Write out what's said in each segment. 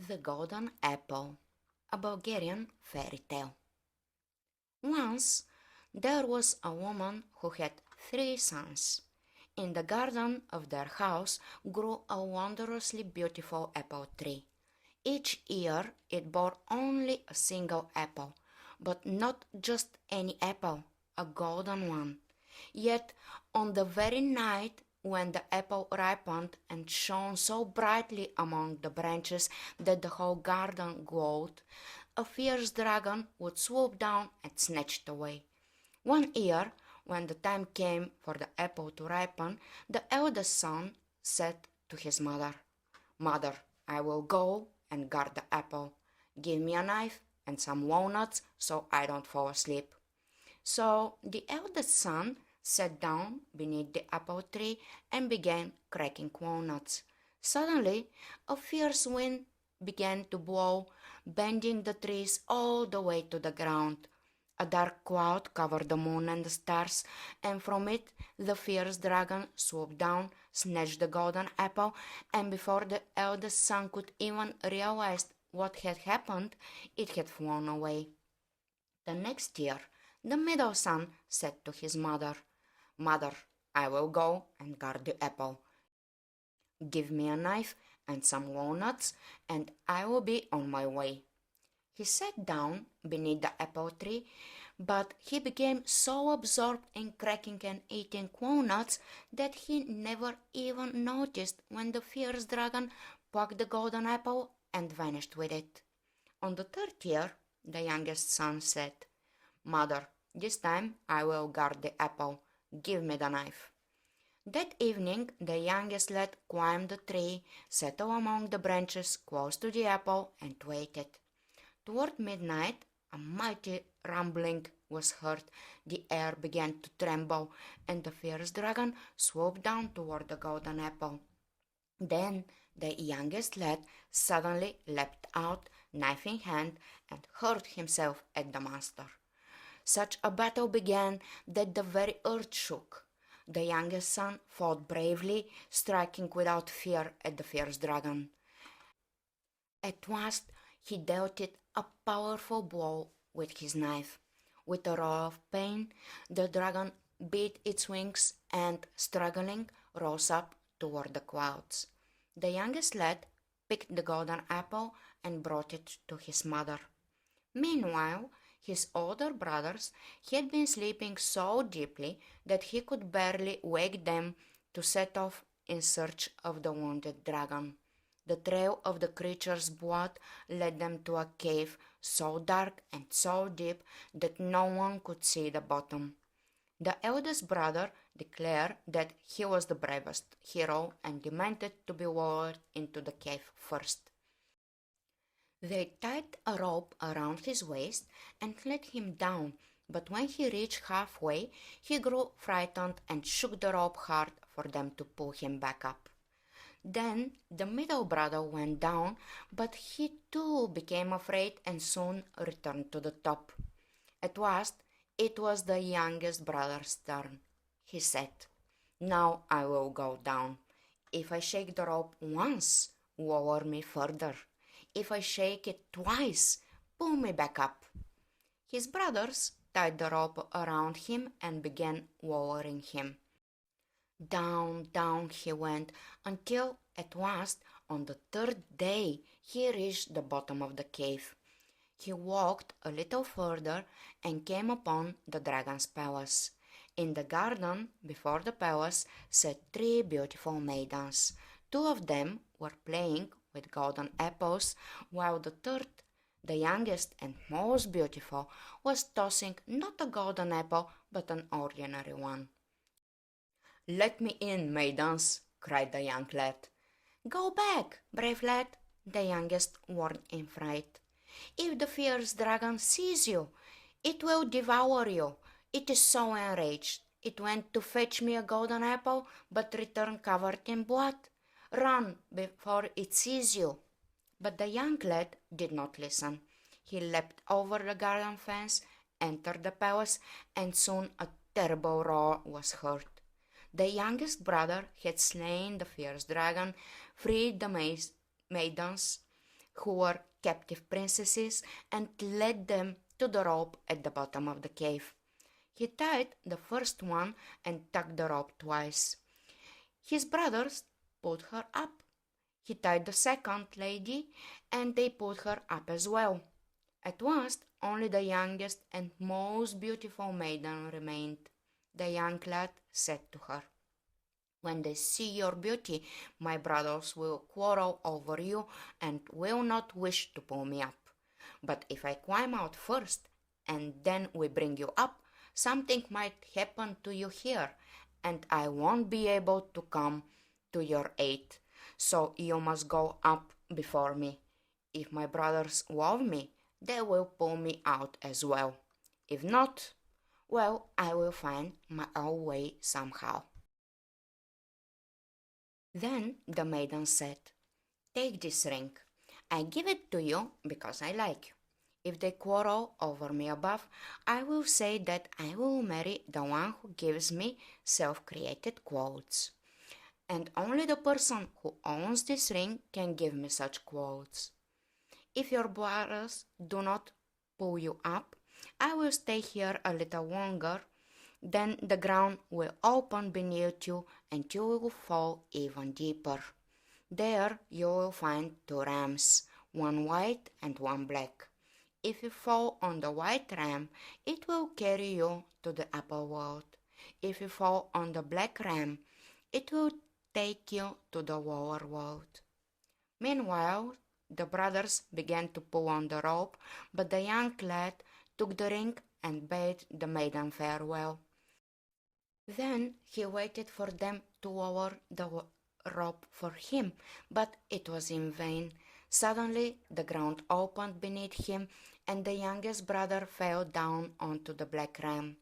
The Golden Apple, a Bulgarian fairy tale. Once there was a woman who had 3 sons. In the garden of their house grew a wondrously beautiful apple tree. Each year it bore only a single apple, but not just any apple, a golden one. Yet on the very night when the apple ripened and shone so brightly among the branches that the whole garden glowed, a fierce dragon would swoop down and snatch it away. One year, when the time came for the apple to ripen, the eldest son said to his mother, "Mother, I will go and guard the apple. Give me a knife and some walnuts so I don't fall asleep." So the eldest son sat down beneath the apple tree and began cracking walnuts. Suddenly, a fierce wind began to blow, bending the trees all the way to the ground. A dark cloud covered the moon and the stars, and from it the fierce dragon swooped down, snatched the golden apple, and before the eldest son could even realize what had happened, it had flown away. The next year, the middle son said to his mother, "Mother, I will go and guard the apple. Give me a knife and some walnuts, and I will be on my way." He sat down beneath the apple tree, but he became so absorbed in cracking and eating walnuts that he never even noticed when the fierce dragon plucked the golden apple and vanished with it. On the third year, the youngest son said, "Mother, this time I will guard the apple. Give me the knife." That evening the youngest lad climbed the tree, settled among the branches close to the apple, and waited. Toward midnight a mighty rumbling was heard, the air began to tremble, and the fierce dragon swooped down toward the golden apple. Then the youngest lad suddenly leapt out, knife in hand, and hurled himself at the monster. Such a battle began that the very earth shook. The youngest son fought bravely, striking without fear at the fierce dragon. At last he dealt it a powerful blow with his knife. With a roar of pain, the dragon beat its wings and, struggling, rose up toward the clouds. The youngest lad picked the golden apple and brought it to his mother. Meanwhile, his older brothers had been sleeping so deeply that he could barely wake them to set off in search of the wounded dragon. The trail of the creature's blood led them to a cave so dark and so deep that no one could see the bottom. The eldest brother declared that he was the bravest hero and demanded to be lowered into the cave first. They tied a rope around his waist and let him down, but when he reached halfway, he grew frightened and shook the rope hard for them to pull him back up. Then the middle brother went down, but he too became afraid and soon returned to the top. At last it was the youngest brother's turn. He said, "Now I will go down. If I shake the rope once, lower me further. If I shake it twice, pull me back up." His brothers tied the rope around him and began lowering him. Down, down he went, until at last, on the third day, he reached the bottom of the cave. He walked a little further and came upon the dragon's palace. In the garden before the palace sat 3 beautiful maidens. 2 of them were playing with golden apples, while the third, the youngest and most beautiful, was tossing not a golden apple but an ordinary one. "Let me in, maidens!" cried the young lad. "Go back, brave lad!" the youngest warned in fright. "If the fierce dragon sees you, it will devour you. It is so enraged. It went to fetch me a golden apple, but returned covered in blood. Run before it sees you." But the young lad did not listen. He leapt over the garden fence, entered the palace, and soon a terrible roar was heard. The youngest brother had slain the fierce dragon, freed the maidens, who were captive princesses, and led them to the rope at the bottom of the cave. He tied the first one and tugged the rope twice. His brothers put her up. He tied the second lady, and they put her up as well. At last, only the youngest and most beautiful maiden remained. The young lad said to her, "When they see your beauty, my brothers will quarrel over you and will not wish to pull me up. But if I climb out first, and then we bring you up, something might happen to you here, and I won't be able to come to your aid. So you must go up before me. If my brothers love me, they will pull me out as well. If not, well, I will find my own way somehow." Then the maiden said, "Take this ring. I give it to you because I like you. If they quarrel over me above, I will say that I will marry the one who gives me self-created clothes. And only the person who owns this ring can give me such clothes. If your brothers do not pull you up, I will stay here a little longer. Then the ground will open beneath you and you will fall even deeper. There you will find two rams, one white and one black. If you fall on the white ram, it will carry you to the upper world. If you fall on the black ram, it will take you to the lower world." Meanwhile, the brothers began to pull on the rope, but the young lad took the ring and bade the maiden farewell. Then he waited for them to lower the rope for him, but it was in vain. Suddenly the ground opened beneath him, and the youngest brother fell down onto the black ram.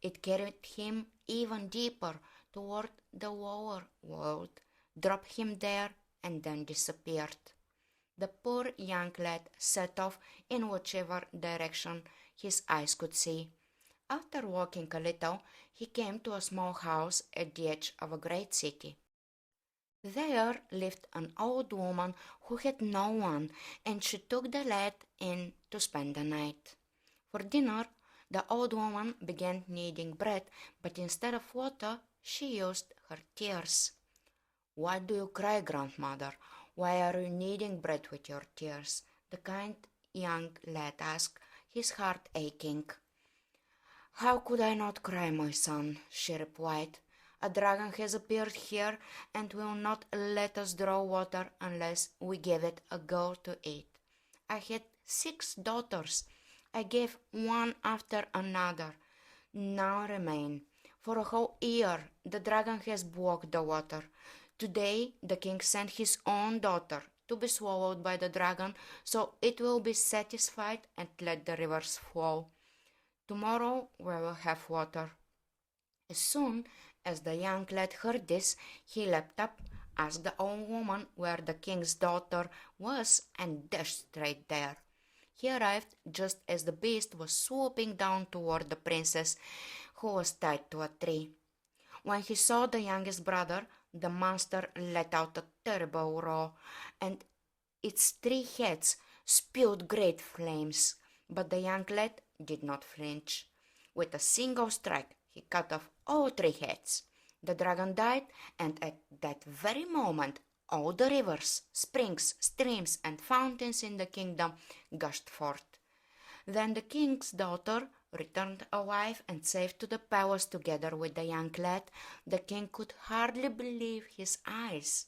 It carried him even deeper toward the lower world, dropped him there, and then disappeared. The poor young lad set off in whichever direction his eyes could see. After walking a little, he came to a small house at the edge of a great city. There lived an old woman who had no one, and she took the lad in to spend the night. For dinner, the old woman began kneading bread, but instead of water, she used her tears. "Why do you cry, grandmother? Why are you kneading bread with your tears?" the kind young lad asked, his heart aching. "How could I not cry, my son?" she replied. "A dragon has appeared here and will not let us draw water unless we give it a go to eat. I had 6 daughters. I gave one after another. None remain. For a whole year the dragon has blocked the water. Today the king sent his own daughter to be swallowed by the dragon, so it will be satisfied and let the rivers flow. Tomorrow we will have water." As soon as the young lad heard this, he leapt up, asked the old woman where the king's daughter was, and dashed straight there. He arrived just as the beast was swooping down toward the princess, who was tied to a tree. When he saw the youngest brother, the monster let out a terrible roar, and its 3 heads spewed great flames. But the young lad did not flinch. With a single strike, he cut off all 3 heads. The dragon died, and at that very moment, all the rivers, springs, streams, and fountains in the kingdom gushed forth. Then the king's daughter returned alive and safe to the palace together with the young lad. The king could hardly believe his eyes.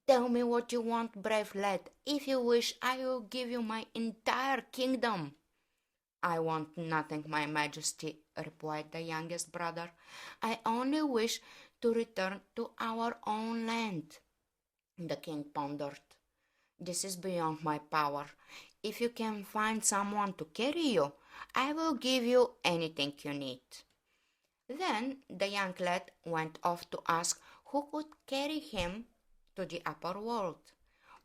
"Tell me what you want, brave lad. If you wish, I will give you my entire kingdom." "I want nothing, my majesty," replied the youngest brother. "I only wish to return to our own land." The king pondered. "This is beyond my power. If you can find someone to carry you, I will give you anything you need." Then the young lad went off to ask who could carry him to the upper world.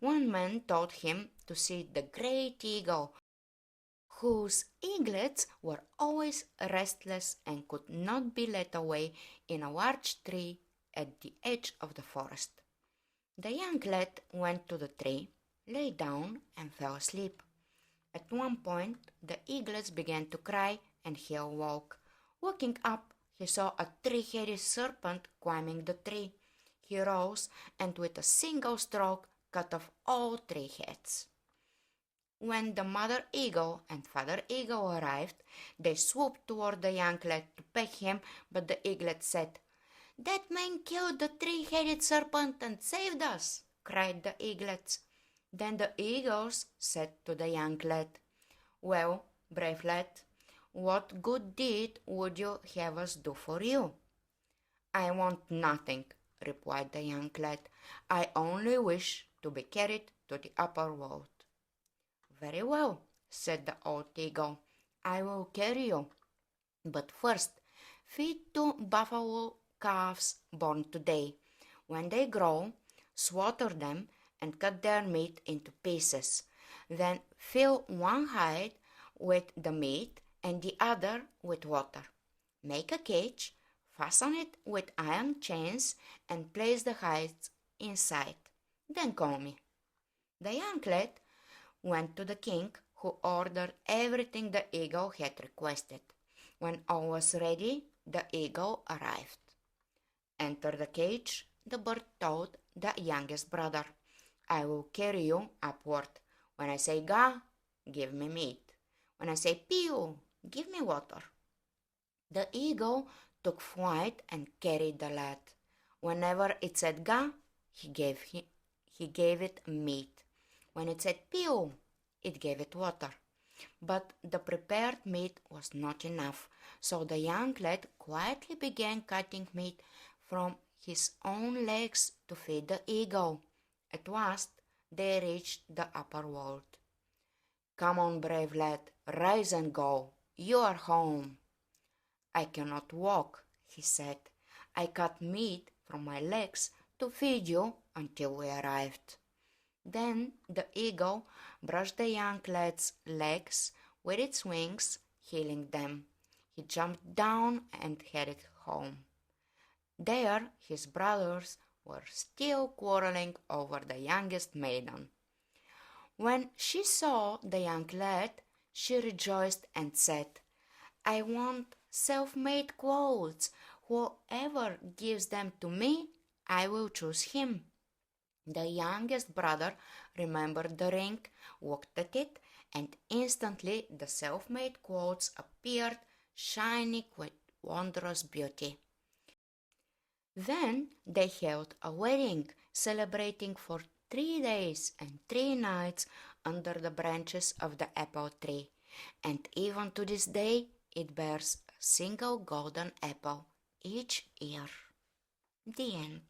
One man told him to see the great eagle, whose eaglets were always restless and could not be let away in a large tree at the edge of the forest. The young lad went to the tree, lay down and fell asleep. At one point, the eaglets began to cry, and he awoke. Waking up, he saw a three-headed serpent climbing the tree. He rose and with a single stroke cut off all three heads. When the mother eagle and father eagle arrived, they swooped toward the young lad to peck him, but the eaglet said, "That man killed the three-headed serpent and saved us," cried the eaglets. Then the eagles said to the young lad, "Well, brave lad, what good deed would you have us do for you?" "I want nothing," replied the young lad. "I only wish to be carried to the upper world." "Very well," said the old eagle. "I will carry you. But first, feed 2 buffalo calves born today. When they grow, slaughter them and cut their meat into pieces. Then fill one hide with the meat and the other with water. Make a cage, fasten it with iron chains, and place the hides inside. Then call me." The young lad went to the king, who ordered everything the eagle had requested. When all was ready, the eagle arrived. "Enter the cage," the bird told the youngest brother. "I will carry you upward. When I say ga, give me meat. When I say pew, give me water." The eagle took flight and carried the lad. Whenever it said ga, he gave it meat. When it said pew, it gave it water. But the prepared meat was not enough, so the young lad quietly began cutting meat from his own legs to feed the eagle. At last, they reached the upper world. "Come on, brave lad, rise and go. You are home." "I cannot walk," he said. "I cut meat from my legs to feed you until we arrived." Then the eagle brushed the young lad's legs with its wings, healing them. He jumped down and headed home. There his brothers were still quarreling over the youngest maiden. When she saw the young lad, she rejoiced and said, "I want self-made clothes. Whoever gives them to me, I will choose him." The youngest brother remembered the ring, looked at it, and instantly the self-made clothes appeared, shining with wondrous beauty. Then they held a wedding, celebrating for 3 days and 3 nights under the branches of the apple tree, and even to this day it bears a single golden apple each year. The end.